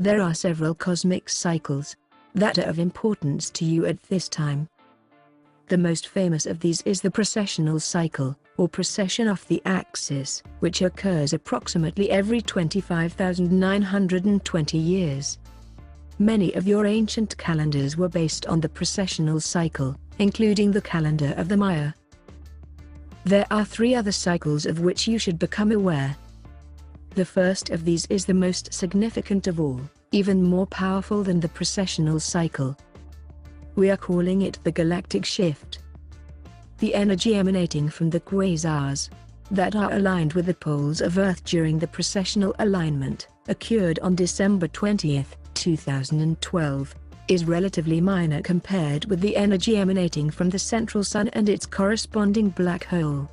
There are several cosmic cycles that are of importance to you at this time. The most famous of these is the precessional cycle, or precession of the axis, which occurs approximately every 25,920 years. Many of your ancient calendars were based on the precessional cycle, including the calendar of the Maya. There are 3 other cycles of which you should become aware. The first of these is the most significant of all, even more powerful than the precessional cycle. We are calling it the galactic shift. The energy emanating from the quasars that are aligned with the poles of Earth during the precessional alignment, occurred on December 20, 2012, is relatively minor compared with the energy emanating from the central sun and its corresponding black hole.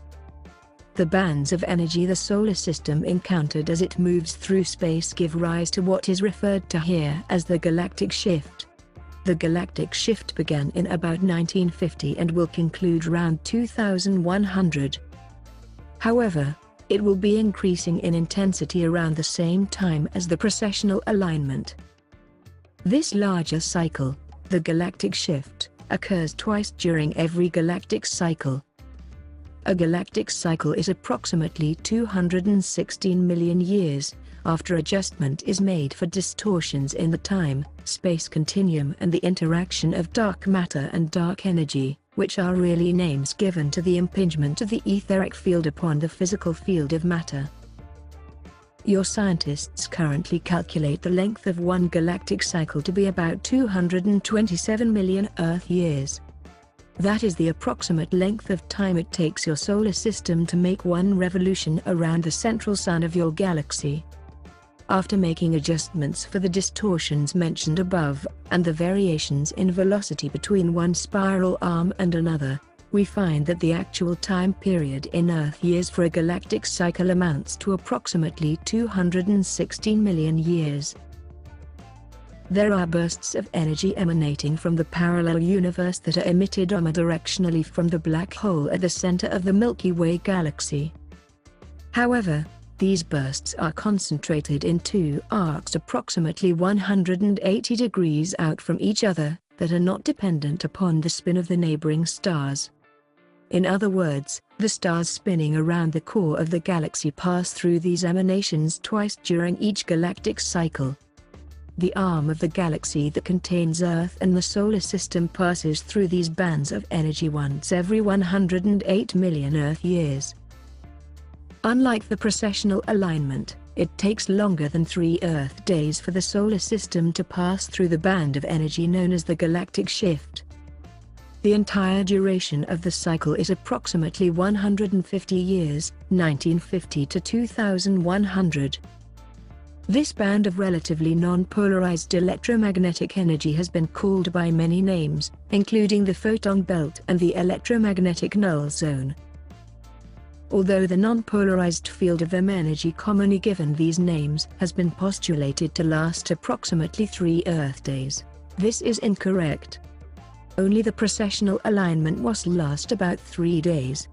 The bands of energy the solar system encountered as it moves through space give rise to what is referred to here as the galactic shift. The galactic shift began in about 1950 and will conclude around 2100. However, it will be increasing in intensity around the same time as the precessional alignment. This larger cycle, the galactic shift, occurs twice during every galactic cycle. A galactic cycle is approximately 216 million years, after adjustment is made for distortions in the time-space continuum and the interaction of dark matter and dark energy, which are really names given to the impingement of the etheric field upon the physical field of matter. Your scientists currently calculate the length of one galactic cycle to be about 227 million Earth years. That is the approximate length of time it takes your solar system to make one revolution around the central sun of your galaxy. After making adjustments for the distortions mentioned above, and the variations in velocity between one spiral arm and another, we find that the actual time period in Earth years for a galactic cycle amounts to approximately 216 million years. There are bursts of energy emanating from the parallel universe that are emitted omnidirectionally from the black hole at the center of the Milky Way galaxy. However, these bursts are concentrated in 2 arcs approximately 180 degrees out from each other, that are not dependent upon the spin of the neighboring stars. In other words, the stars spinning around the core of the galaxy pass through these emanations twice during each galactic cycle. The arm of the galaxy that contains Earth and the solar system passes through these bands of energy once every 108 million Earth years. Unlike the precessional alignment, it takes longer than 3 Earth days for the solar system to pass through the band of energy known as the galactic shift. The entire duration of the cycle is approximately 150 years, 1950 to 2100. This band of relatively non-polarized electromagnetic energy has been called by many names, including the photon belt and the electromagnetic null zone. Although the non-polarized field of energy commonly given these names has been postulated to last approximately 3 Earth days, this is incorrect. Only the precessional alignment was last about 3 days.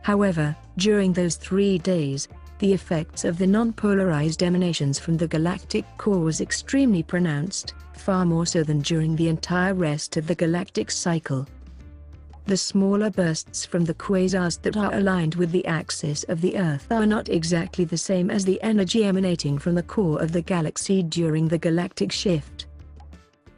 However, during those 3 days, the effects of the non-polarized emanations from the galactic core was extremely pronounced, far more so than during the entire rest of the galactic cycle. The smaller bursts from the quasars that are aligned with the axis of the Earth are not exactly the same as the energy emanating from the core of the galaxy during the galactic shift.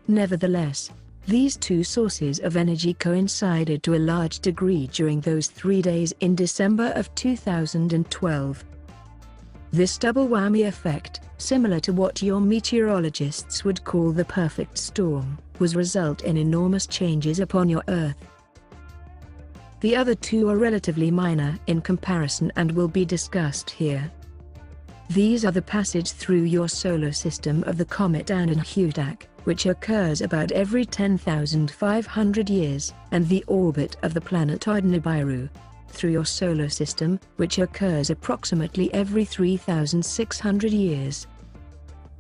Nevertheless, these 2 sources of energy coincided to a large degree during those 3 days in December of 2012. This double whammy effect, similar to what your meteorologists would call the perfect storm, was result in enormous changes upon your Earth. The other 2 are relatively minor in comparison and will be discussed here. These are the passage through your solar system of the comet Anahudak, which occurs about every 10,500 years, and the orbit of the planet Nibiru, through your solar system, which occurs approximately every 3,600 years.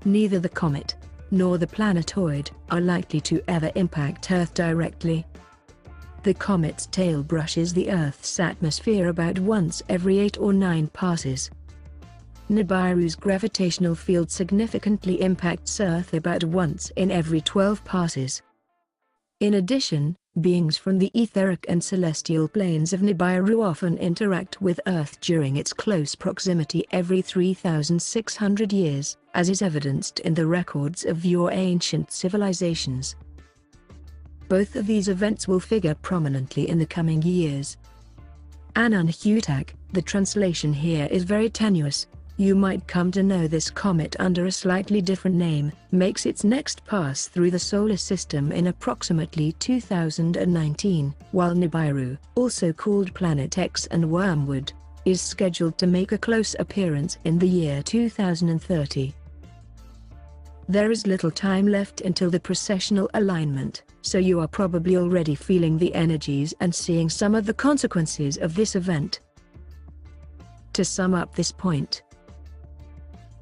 Neither the comet, nor the planetoid, are likely to ever impact Earth directly. The comet's tail brushes the Earth's atmosphere about once every 8 or 9 passes. Nibiru's gravitational field significantly impacts Earth about once in every 12 passes. In addition, beings from the etheric and celestial planes of Nibiru often interact with Earth during its close proximity every 3,600 years, as is evidenced in the records of your ancient civilizations. Both of these events will figure prominently in the coming years. Anunhutak, the translation here is very tenuous. You might come to know this comet under a slightly different name, makes its next pass through the solar system in approximately 2019, while Nibiru, also called Planet X and Wormwood, is scheduled to make a close appearance in the year 2030. There is little time left until the precessional alignment, so you are probably already feeling the energies and seeing some of the consequences of this event. To sum up this point,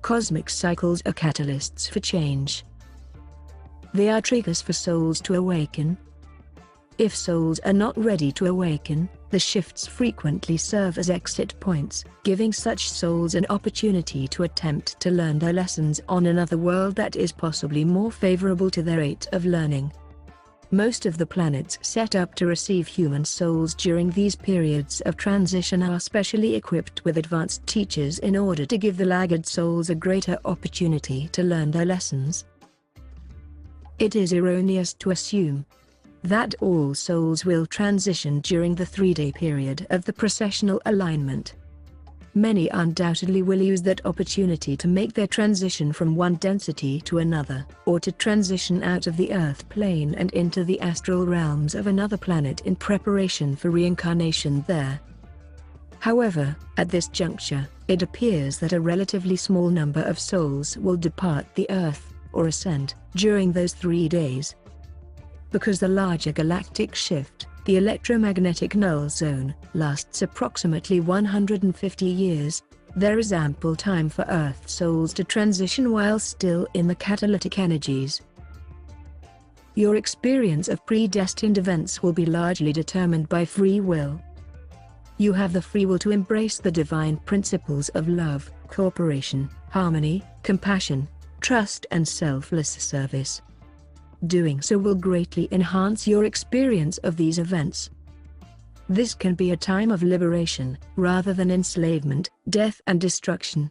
cosmic cycles are catalysts for change. They are triggers for souls to awaken. If souls are not ready to awaken, the shifts frequently serve as exit points, giving such souls an opportunity to attempt to learn their lessons on another world that is possibly more favorable to their rate of learning. Most of the planets set up to receive human souls during these periods of transition are specially equipped with advanced teachers in order to give the laggard souls a greater opportunity to learn their lessons. It is erroneous to assume that all souls will transition during the 3-day period of the precessional alignment. Many undoubtedly will use that opportunity to make their transition from one density to another, or to transition out of the Earth plane and into the astral realms of another planet in preparation for reincarnation there. However, at this juncture, it appears that a relatively small number of souls will depart the Earth, or ascend, during those 3 days. Because the larger galactic shift, the electromagnetic null zone, lasts approximately 150 years, there is ample time for Earth souls to transition while still in the catalytic energies. Your experience of predestined events will be largely determined by free will. You have the free will to embrace the divine principles of love, cooperation, harmony, compassion, trust and selfless service. Doing so will greatly enhance your experience of these events. This can be a time of liberation, rather than enslavement, death and destruction.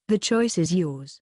The choice is yours.